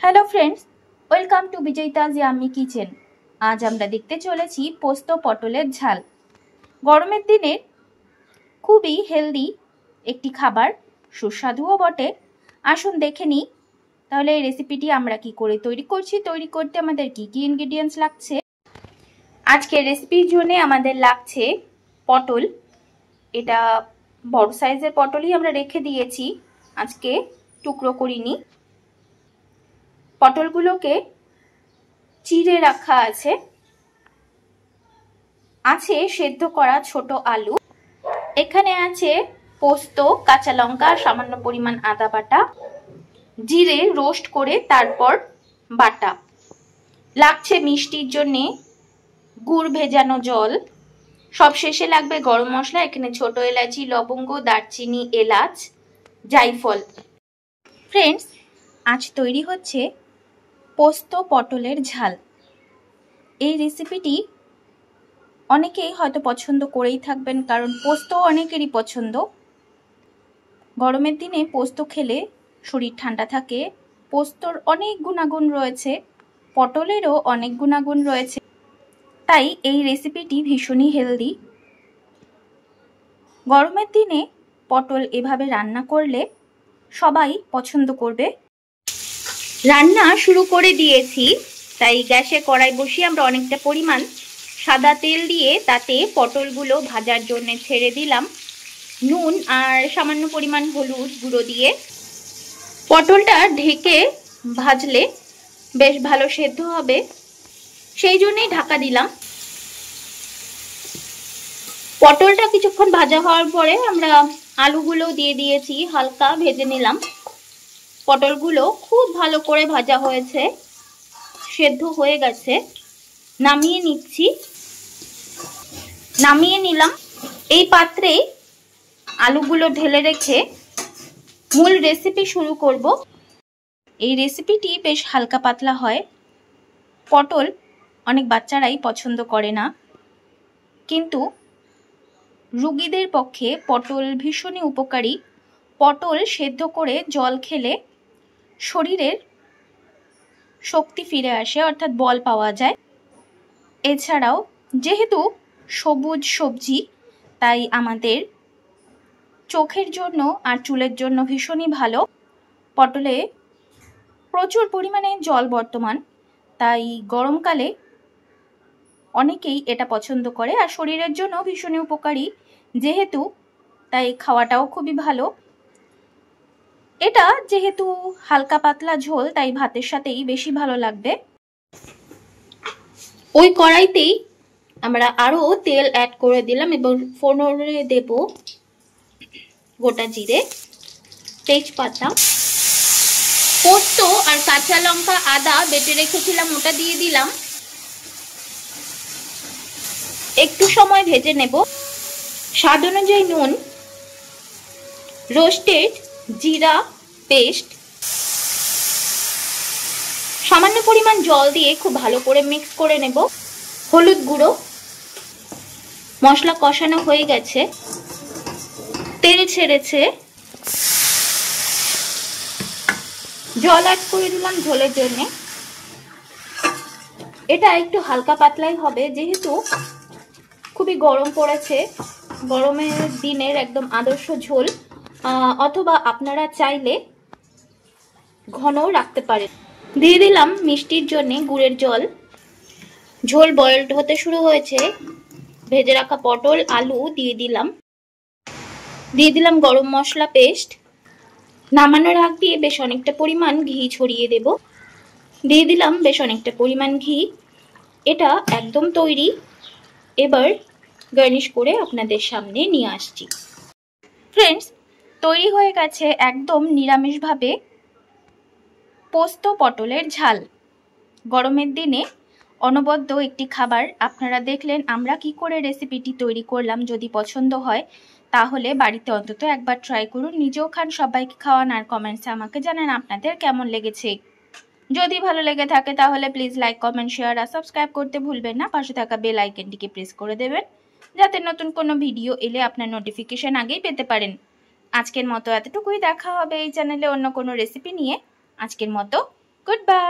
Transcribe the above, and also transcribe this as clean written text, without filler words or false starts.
Hello friends, welcome to Bijoyita's yummy kitchen. আজ আমরা দেখতে চলেছি পোস্ত পটলের ঝাল। গরমের দিনে খুবই হেলদি একটি খাবার, সুস্বাদুও বটে। আসুন দেখে নিই তাহলে এই রেসিপিটি আমরা কি করে তৈরি করছি, তৈরি করতে আমাদের কি কি ইনগ্রেডিয়েন্টস লাগছে। আজকের রেসিপির জন্য আমাদের লাগছে পটল। এটা বড় সাইজের পটলই আমরা রেখে দিয়েছি, আজকে টুকরো করিনি। পটলগুলোকে চিড়ে রাখা আছে সেদ্ধ করা ছোট আলু। এখানে আছে পোস্ত, কাঁচা লঙ্কা, সামান্য পরিমাণ আদা বাটা, জিরে রোস্ট করে তারপর বাটা। লাগছে মিষ্টির জন্য গুড় ভেজানো জল। সব শেষে লাগবে গরম মশলা, এখানে ছোট এলাচি, লবঙ্গ, দারচিনি, এলাচ, জায়ফল। ফ্রেন্ডস, আজ তৈরি হচ্ছে পোস্ত পটলের ঝাল। এই রেসিপিটি অনেকেই হয়তো পছন্দ করেই থাকবেন, কারণ পোস্ত অনেকেরই পছন্দ। গরমের দিনে পোস্ত খেলে শরীর ঠান্ডা থাকে। পোস্তর অনেক গুণাগুণ রয়েছে, পটলেরও অনেক গুণাগুণ রয়েছে, তাই এই রেসিপিটি ভীষণই হেলদি। গরমের দিনে পটল এভাবে রান্না করলে সবাই পছন্দ করবে। রান্না শুরু করে দিয়েছি, তাই গ্যাসে কড়াই বসিয়ে আমরা অনেকটা পরিমাণ সাদা তেল দিয়ে তাতে পটলগুলো ভাজার জন্য ছেড়ে দিলাম। নুন আর সামান্য পরিমাণ হলুদ গুঁড়ো দিয়ে পটলটা ঢেকে ভাজলে বেশ ভালো সেদ্ধ হবে, সেই জন্যই ঢাকা দিলাম। পটলটা কিছুক্ষণ ভাজা হওয়ার পরে আমরা আলুগুলো দিয়ে দিয়েছি, হালকা ভেজে নিলাম। পটলগুলো খুব ভালো করে ভাজা হয়েছে, সেদ্ধ হয়ে গেছে। নামিয়ে নিলাম। এই পাত্রে আলুগুলো ঢেলে রেখে মূল রেসিপি শুরু করব। এই রেসিপিটি বেশ হালকা পাতলা হয়। পটল অনেক বাচ্চারাই পছন্দ করে না, কিন্তু রোগীদের পক্ষে পটল ভীষণই উপকারী। পটল সেদ্ধ করে জল খেলে শরীরের শক্তি ফিরে আসে, অর্থাৎ বল পাওয়া যায়। এছাড়াও যেহেতু সবুজ সবজি, তাই আমাদের চোখের জন্য আর চুলের জন্য ভীষণই ভালো। পটলে প্রচুর পরিমাণে জল বর্তমান, তাই গরমকালে অনেকেই এটা পছন্দ করে। আর শরীরের জন্য ভীষণই উপকারী যেহেতু, তাই খাওয়াটাও খুবই ভালো। এটা যেহেতু হালকা পাতলা ঝোল, তাই ভাতের সাথেই বেশি ভালো লাগবে। ওই কড়াইতেই আমরা আরো তেল অ্যাড করে দিলাম এবং ফোড়নে দেব গোটা জিরে, তেজপাতা, পোস্ত আর কাঁচা লঙ্কা, আদা বেটে রেখেছিলাম ওটা দিয়ে দিলাম। একটু সময় ভেজে নেব। স্বাদ অনুযায়ী নুন, রোস্টেড জিরা পেস্ট, সামান্য পরিমাণ জল দিয়ে খুব ভালো করে মিক্স করে নেব। হলুদ গুঁড়ো। মশলা কষানো হয়ে গেছে, তেল ছেড়েছে, জল অ্যাড করে দিলাম ঝোলের জন্য। এটা একটু হালকা পাতলাই হবে যেহেতু খুবই গরম পড়েছে। গরমের দিনের একদম আদর্শ ঝোল, অথবা আপনারা চাইলে ঘনও রাখতে পারেন। দিয়ে দিলাম মিষ্টির জন্য গুড়ের জল। ঝোল বয়েলড হতে শুরু হয়েছে। ভেজে রাখা পটল, আলু দিয়ে দিলাম গরম মশলা পেস্ট। নামানোর আগ দিয়ে বেশ অনেকটা পরিমাণ ঘি ছড়িয়ে দেব। দিয়ে দিলাম বেশ অনেকটা পরিমাণ ঘি। এটা একদম তৈরি। এবার গার্নিশ করে আপনাদের সামনে নিয়ে আসছি। ফ্রেন্ডস, তৈরি হয়ে গেছে একদম নিরামিষভাবে পোস্ত পটলের ঝাল। গরমের দিনে অনবদ্য একটি খাবার। আপনারা দেখলেন আমরা কি করে রেসিপিটি তৈরি করলাম। যদি পছন্দ হয় তাহলে বাড়িতে অন্তত একবার ট্রাই করুন, নিজেও খান, সবাইকে খাওয়ান, আর কমেন্টসে আমাকে জানান আপনাদের কেমন লেগেছে। যদি ভালো লেগে থাকে তাহলে প্লিজ লাইক, কমেন্ট, শেয়ার আর সাবস্ক্রাইব করতে ভুলবেন না। পাশে থাকা বেল আইকনটিকে প্রেস করে দেবেন যাতে নতুন কোনো ভিডিও এলে আপনার নোটিফিকেশন আগেই পেতে পারেন। আজকের মতো এতটুকুই। দেখা হবে এই চ্যানেলে অন্য কোনো রেসিপি নিয়ে। আজকের মতো গুড বাই।